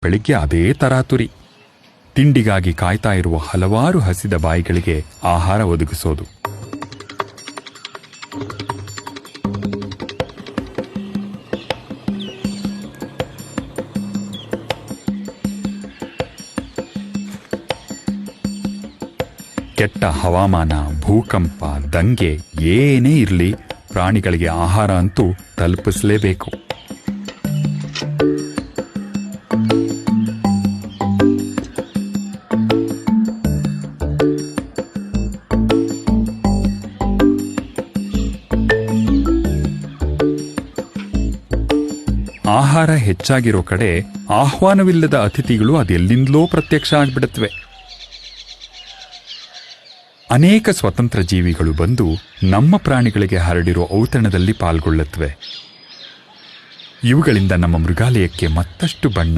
ಬೆಳಿಗ್ಗೆ ಅದೇ ತರಾತುರಿ. ತಿಂಡಿಗಾಗಿ ಕಾಯ್ತಾ ಇರುವ ಹಲವಾರು ಹಸಿದ ಬಾಯಿಗಳಿಗೆ ಆಹಾರ ಒದಗಿಸೋದು. ಕೆಟ್ಟ ಹವಾಮಾನ, ಭೂಕಂಪ, ದಂಗೆ ಏನೇ ಇರಲಿ, ಪ್ರಾಣಿಗಳಿಗೆ ಆಹಾರ ಅಂತೂ ತಲುಪಿಸಲೇಬೇಕು. ಆಹಾರ ಹೆಚ್ಚಾಗಿರೋ ಕಡೆ ಆಹ್ವಾನವಿಲ್ಲದ ಅತಿಥಿಗಳು ಅದೆಲ್ಲಿಂದಲೋ ಪ್ರತ್ಯಕ್ಷ ಆಗ್ಬಿಡುತ್ತವೆ. ಅನೇಕ ಸ್ವತಂತ್ರ ಜೀವಿಗಳು ಬಂದು ನಮ್ಮ ಪ್ರಾಣಿಗಳಿಗೆ ಹರಡಿರೋ ಔತಣದಲ್ಲಿ ಪಾಲ್ಗೊಳ್ಳುತ್ತವೆ. ಇವುಗಳಿಂದ ನಮ್ಮ ಮೃಗಾಲಯಕ್ಕೆ ಮತ್ತಷ್ಟು ಬಣ್ಣ,